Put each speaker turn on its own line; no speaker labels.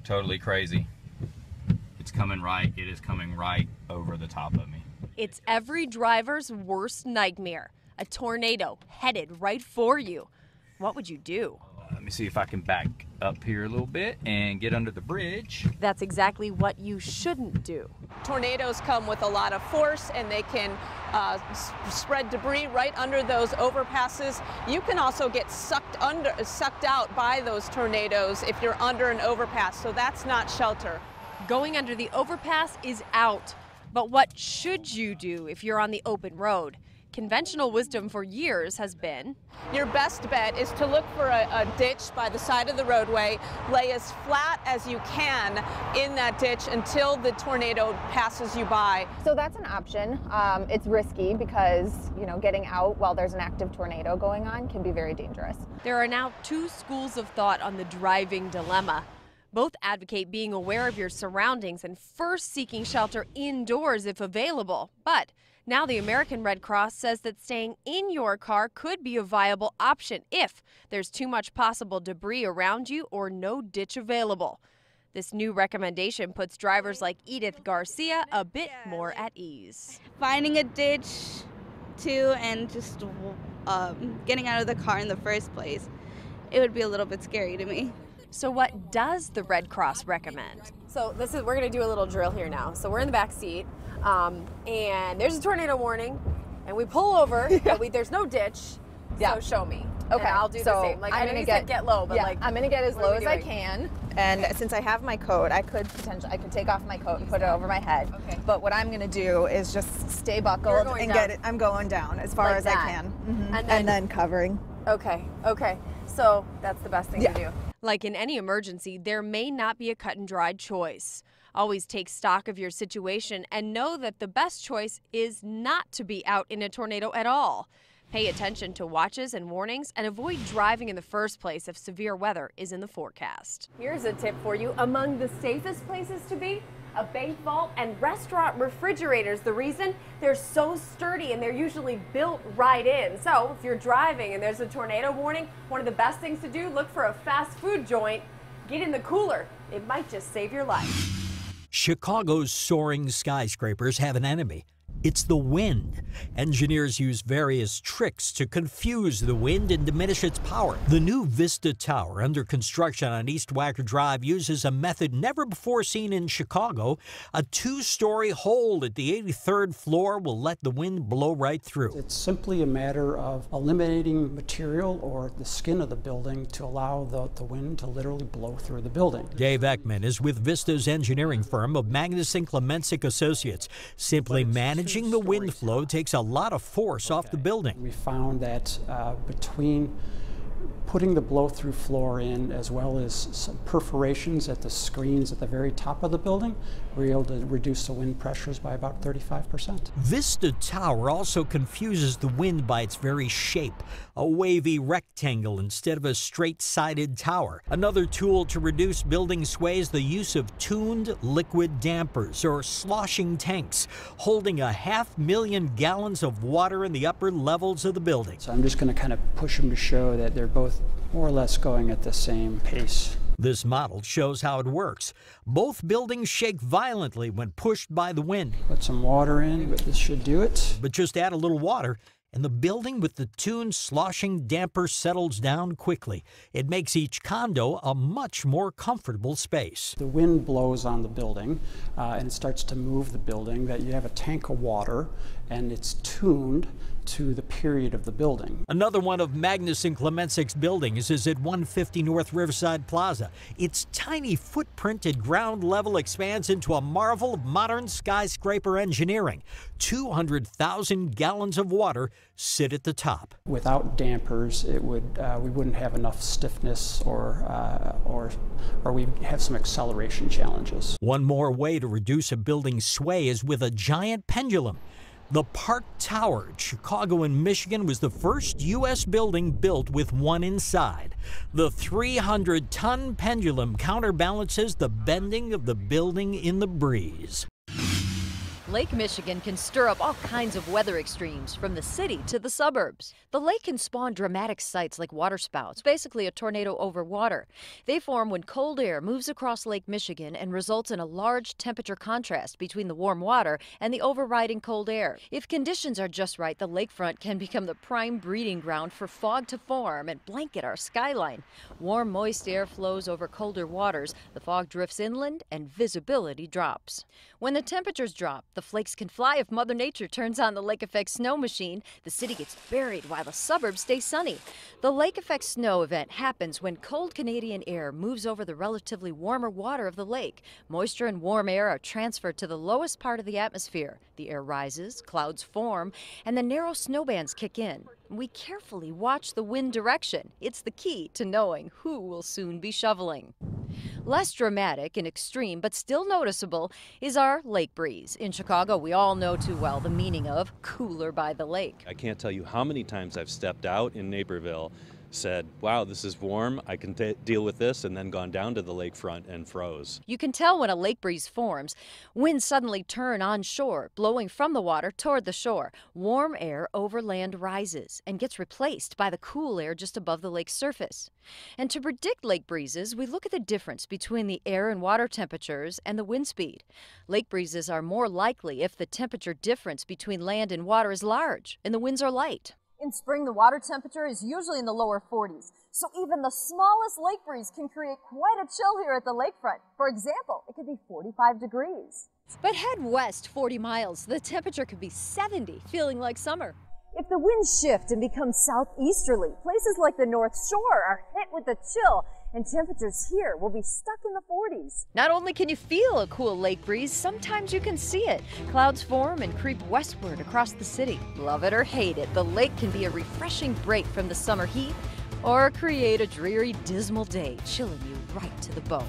Totally crazy. It's coming right. It is coming right over the top of me.
It's every driver's worst nightmare. A tornado headed right for you. What would you do?
Let me see if I can back up here a little bit and get under the bridge.
That's exactly what you shouldn't do.
Tornadoes come with a lot of force, and they can spread debris right under those overpasses. You can also get sucked out by those tornadoes if you're under an overpass, so that's not shelter.
Going under the overpass is out. But what should you do if you're on the open road? Conventional wisdom for years has been,
your best bet is to look for a ditch by the side of the roadway, lay as flat as you can in that ditch until the tornado passes you by.
So that's an option. It's risky because, you know, getting out while there's an active tornado going on can be very dangerous.
There are now two schools of thought on the driving dilemma. Both advocate being aware of your surroundings and first seeking shelter indoors if available. But now the American Red Cross says that staying in your car could be a viable option if there's too much possible debris around you or no ditch available. This new recommendation puts drivers like Edith Garcia a bit more at ease.
Finding a ditch, too, and just getting out of the car in the first place, it would be a little bit scary to me.
So what does the Red Cross recommend?
So we're going to do a little drill here now. So we're in the back seat, and there's a tornado warning, and we pull over, but there's no ditch. So show me.
Okay,
and I'll do the same. Like I know you said get low, but
I'm gonna get as low as I can. And since I have my coat, I could take off my coat and put it over my head.
Okay.
But what I'm gonna do is just stay buckled and get it. I'm going down as far as I can, and then covering.
Okay. So that's the best thing to do.
Like in any emergency, there may not be a cut and dried choice. Always take stock of your situation and know that the best choice is not to be out in a tornado at all. Pay attention to watches and warnings and avoid driving in the first place if severe weather is in the forecast.
Here's a tip for you. Among the safest places to be, a bank vault and restaurant refrigerators. The reason? They're so sturdy and they're usually built right in. So if you're driving and there's a tornado warning, one of the best things to do, look for a fast food joint, get in the cooler. It might just save your life.
Chicago's soaring skyscrapers have an enemy. It's the wind. Engineers use various tricks to confuse the wind and diminish its power. The new Vista Tower under construction on East Wacker Drive uses a method never before seen in Chicago. A two-story hole at the 83rd floor will let the wind blow right through.
It's simply a matter of eliminating material or the skin of the building to allow the wind to literally blow through the building.
Dave Ekman is with Vista's engineering firm of Magnuson Klemensic Associates. Simply managing the wind flow takes a lot of force off the building.
We found that between putting the blow-through floor in as well as some perforations at the screens at the very top of the building, we were able to reduce the wind pressures by about 35%.
Vista Tower also confuses the wind by its very shape, a wavy rectangle instead of a straight-sided tower. Another tool to reduce building sway is the use of tuned liquid dampers or sloshing tanks, holding 500,000 gallons of water in the upper levels of the building.
So I'm just going to kind of push them to show that they're both more or less going at the same pace.
This model shows how it works. Both buildings shake violently when pushed by the wind.
Put some water in, but this should do it.
But just add a little water, and the building with the tuned sloshing damper settles down quickly. It makes each condo a much more comfortable space.
The wind blows on the building, and it starts to move the building, that you have a tank of water, and it's tuned to the period of the building.
Another one of Magnuson Klemensic's buildings is at 150 North Riverside Plaza. Its tiny footprint at ground level expands into a marvel of modern skyscraper engineering. 200,000 gallons of water sit at the top.
Without dampers, it would we wouldn't have enough stiffness, or we'd have some acceleration challenges.
One more way to reduce a building's sway is with a giant pendulum. The Park Tower at Chicago and Michigan was the first U.S. building built with one inside. The 300-ton pendulum counterbalances the bending of the building in the breeze.
Lake Michigan can stir up all kinds of weather extremes, from the city to the suburbs. The lake can spawn dramatic sights like waterspouts, basically a tornado over water. They form when cold air moves across Lake Michigan and results in a large temperature contrast between the warm water and the overriding cold air. If conditions are just right, the lakefront can become the prime breeding ground for fog to form and blanket our skyline. Warm, moist air flows over colder waters, the fog drifts inland, and visibility drops. When the temperatures drop, the flakes can fly if Mother Nature turns on the lake effect snow machine. The city gets buried while the suburbs stay sunny. The lake effect snow event happens when cold Canadian air moves over the relatively warmer water of the lake. Moisture and warm air are transferred to the lowest part of the atmosphere. The air rises, clouds form, and the narrow snowbands kick in. We carefully watch the wind direction. It's the key to knowing who will soon be shoveling. Less dramatic and extreme, but still noticeable, is our lake breeze. In Chicago, we all know too well the meaning of cooler by the lake.
I can't tell you how many times I've stepped out in Naperville, said, wow, this is warm, I can deal with this, and then gone down to the lakefront and froze.
You can tell when a lake breeze forms. Winds suddenly turn onshore, blowing from the water toward the shore. Warm air over land rises and gets replaced by the cool air just above the lake's surface. And to predict lake breezes, we look at the difference between the air and water temperatures and the wind speed. Lake breezes are more likely if the temperature difference between land and water is large and the winds are light.
In spring, the water temperature is usually in the lower 40s, so even the smallest lake breeze can create quite a chill here at the lakefront. For example, it could be 45 degrees.
But head west 40 miles, the temperature could be 70, feeling like summer.
If the winds shift and become southeasterly, places like the North Shore are hit with a chill, and temperatures here will be stuck in the 40s.
Not only can you feel a cool lake breeze, sometimes you can see it. Clouds form and creep westward across the city. Love it or hate it, the lake can be a refreshing break from the summer heat or create a dreary, dismal day, chilling you right to the bone.